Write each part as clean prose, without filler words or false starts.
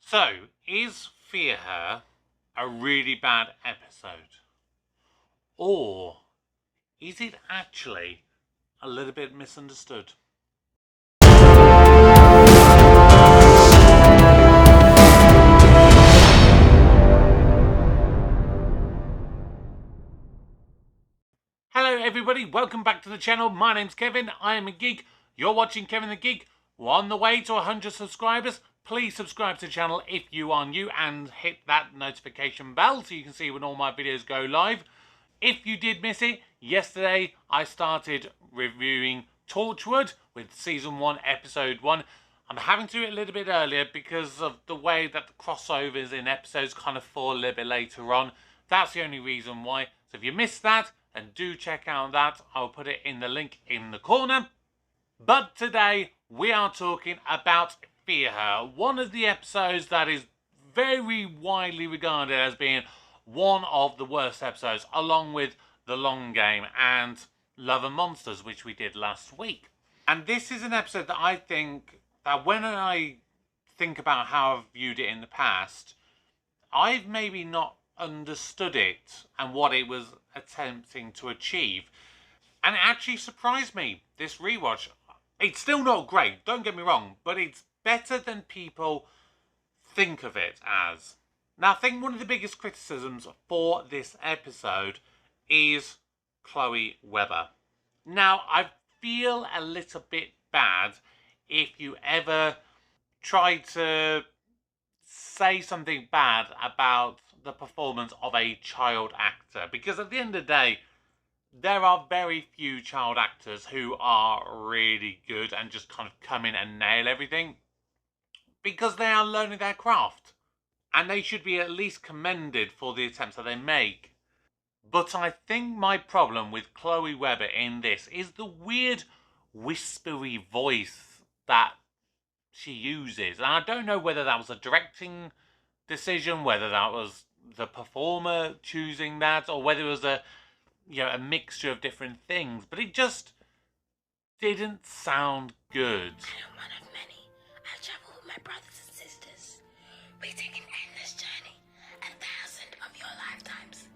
So, is Fear Her a really bad episode? Or is it actually a little bit misunderstood? Hello everybody, welcome back to the channel. My name's Kevin, I am a geek. You're watching Kevin the Geek. We're on the way to 100 subscribers. Please subscribe to the channel if you are new and hit that notification bell so you can see when all my videos go live. If you did miss it, yesterday I started reviewing Torchwood with Season 1, Episode 1. I'm having to do it a little bit earlier because of the way that the crossovers in episodes kind of fall a little bit later on. That's the only reason why. So if you missed that, then do check out that. I'll put it in the link in the corner. But today we are talking about Fear Her, one of the episodes that is very widely regarded as being one of the worst episodes, along with The Long Game and Love and Monsters, which we did last week. And this is an episode that I think that when I think about how I've viewed it in the past, I've maybe not understood it and what it was attempting to achieve. And it actually surprised me, this rewatch. It's still not great, don't get me wrong, but it's better than people think of it as. Now, I think one of the biggest criticisms for this episode is Chloe Webber. Now, I feel a little bit bad if you ever try to say something bad about the performance of a child actor, because at the end of the day, there are very few child actors who are really good and just kind of come in and nail everything, because they are learning their craft. And they should be at least commended for the attempts that they make. But I think my problem with Chloe Webber in this is the weird whispery voice that she uses. And I don't know whether that was a directing decision, whether that was the performer choosing that, or whether it was a mixture of different things. But it just didn't sound good. I am one of many. I travel with my brothers and sisters. We take an endless journey, 1,000 of your lifetimes.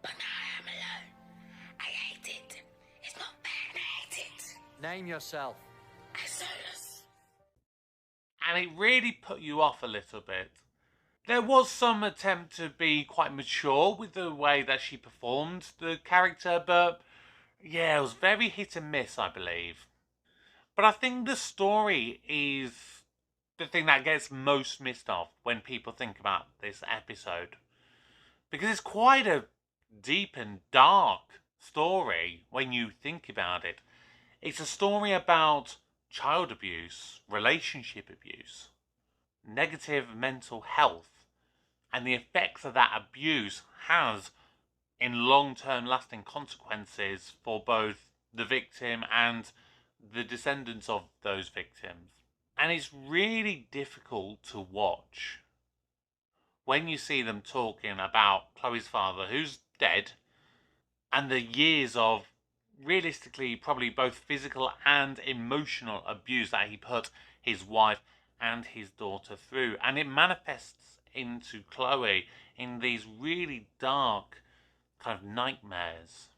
But now I am alone. I hate it. It's not bad, I hate it. Name yourself. I soulless. And it really put you off a little bit. There was some attempt to be quite mature with the way that she performed the character, but yeah, it was very hit and miss, I believe. But I think the story is the thing that gets most missed off when people think about this episode. Because it's quite a deep and dark story when you think about it. It's a story about child abuse, relationship abuse, negative mental health, and the effects that that abuse has in long-term lasting consequences for both the victim and the descendants of those victims. And it's really difficult to watch when you see them talking about Chloe's father, who's dead, and the years of realistically probably both physical and emotional abuse that he put his wife and his daughter through. And it manifests into Chloe in these really dark kind of nightmares.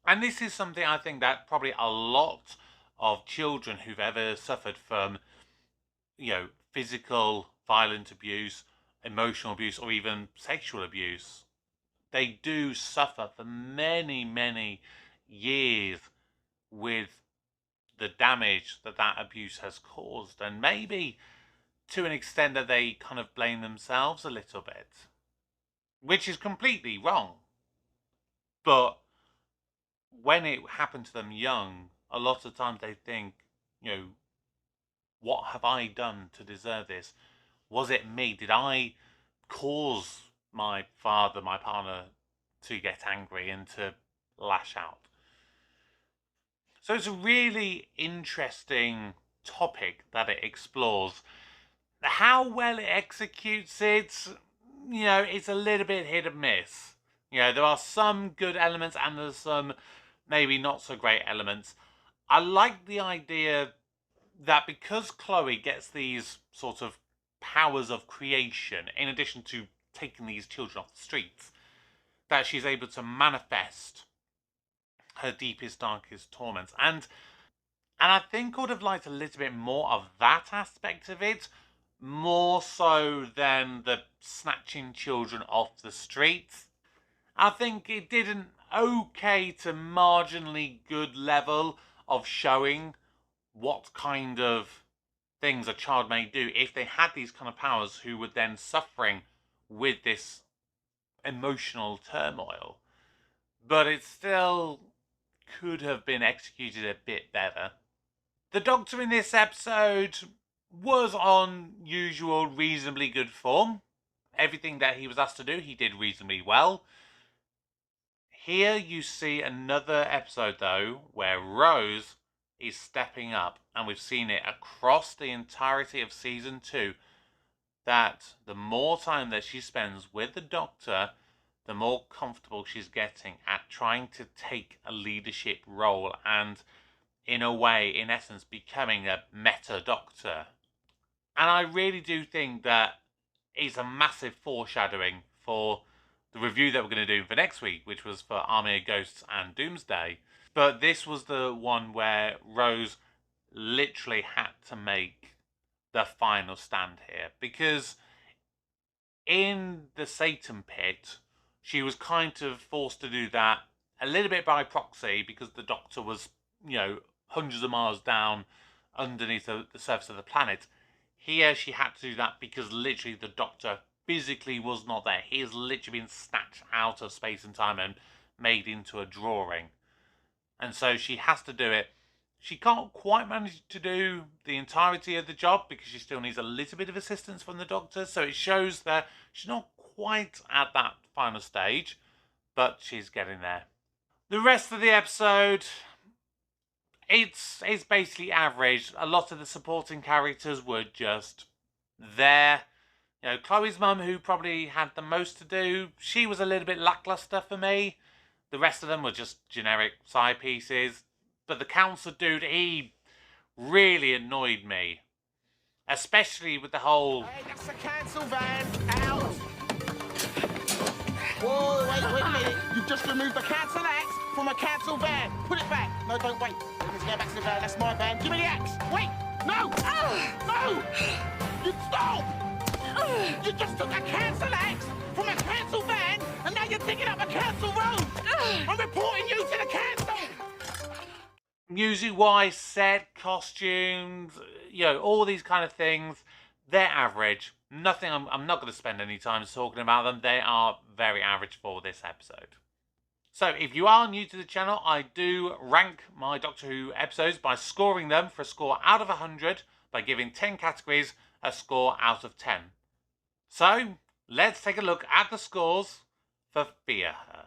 And this is something I think that probably a lot of children who've ever suffered from, physical violent abuse, emotional abuse, or even sexual abuse, they do suffer for many, many years with the damage that that abuse has caused. And maybe to an extent that they kind of blame themselves a little bit, which is completely wrong. But when it happened to them young, a lot of times they think, what have I done to deserve this? Was it me? Did I cause my father, my partner, to get angry and to lash out? So it's a really interesting topic that it explores. How well it executes it, it's a little bit hit and miss. There are some good elements and there's some maybe not so great elements. I like the idea that because Chloe gets these sort of powers of creation, in addition to taking these children off the streets, that she's able to manifest her deepest, darkest torments. And I think I would have liked a little bit more of that aspect of it, more so than the snatching children off the streets. I think it did an okay to marginally good level of showing what kind of things a child may do if they had these kind of powers, who were then suffering with this emotional turmoil. But it still could have been executed a bit better. The Doctor in this episode was on usual reasonably good form. Everything that he was asked to do, he did reasonably well. Here you see another episode, though, where Rose is stepping up, and we've seen it across the entirety of season 2, that the more time that she spends with the Doctor, the more comfortable she's getting at trying to take a leadership role and, in a way, in essence, becoming a meta Doctor. And I really do think that it's a massive foreshadowing for the review that we're going to do for next week, which was for Army of Ghosts and Doomsday. But this was the one where Rose literally had to make the final stand here, because in the Satan pit, she was kind of forced to do that a little bit by proxy, because the Doctor was, hundreds of miles down underneath the surface of the planet. Here she had to do that because literally the Doctor physically was not there. He has literally been snatched out of space and time and made into a drawing. And so she has to do it. She can't quite manage to do the entirety of the job because she still needs a little bit of assistance from the Doctor. So it shows that she's not quite at that final stage, but she's getting there. The rest of the episode, it's basically average. A lot of the supporting characters were just there. Chloe's mum, who probably had the most to do, she was a little bit lackluster for me. The rest of them were just generic side pieces. But the council dude, he really annoyed me. Especially with the whole... Hey, that's the council van! Out! Whoa, wait a minute. You've just removed the council axe from a council van. Put it back. No, don't wait. Let's go back to the van. That's my van. Give me the axe. Wait! No! No! You stop! You just took a council axe from a council van, and now you're digging up a council road! I'm reporting you to the council! Music-wise, set, costumes, all these kind of things, they're average. Nothing, I'm not going to spend any time talking about them. They are very average for this episode. So, if you are new to the channel, I do rank my Doctor Who episodes by scoring them for a score out of 100, by giving 10 categories a score out of 10. So, let's take a look at the scores for Fear Her.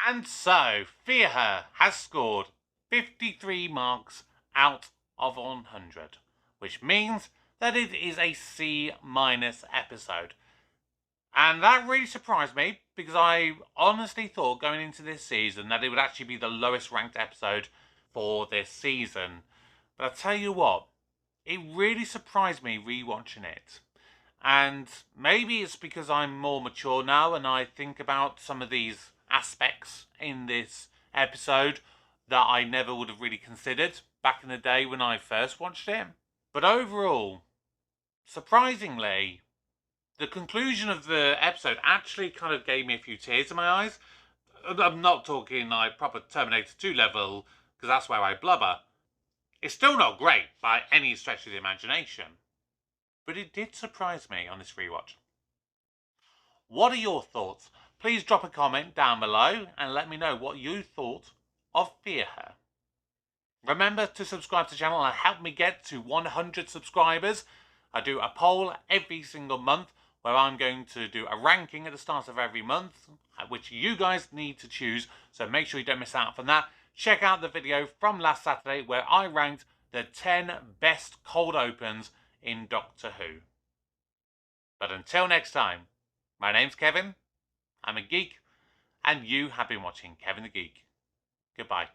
And so, Fear Her has scored 53 marks out of 100, which means that it is a C- episode. And that really surprised me, because I honestly thought going into this season that it would actually be the lowest ranked episode for this season. But I tell you what, it really surprised me rewatching it. And maybe it's because I'm more mature now and I think about some of these aspects in this episode that I never would have really considered back in the day when I first watched it. But overall, surprisingly, the conclusion of the episode actually kind of gave me a few tears in my eyes. I'm not talking like proper Terminator 2 level, because that's where I blubber. It's still not great by any stretch of the imagination. But it did surprise me on this rewatch. What are your thoughts? Please drop a comment down below and let me know what you thought of Fear Her. Remember to subscribe to the channel and help me get to 100 subscribers. I do a poll every single month where I'm going to do a ranking at the start of every month, which you guys need to choose, so make sure you don't miss out from that. Check out the video from last Saturday where I ranked the 10 best cold opens in Doctor Who. But until next time, my name's Kevin, I'm a geek, and you have been watching Kevin the Geek. Goodbye.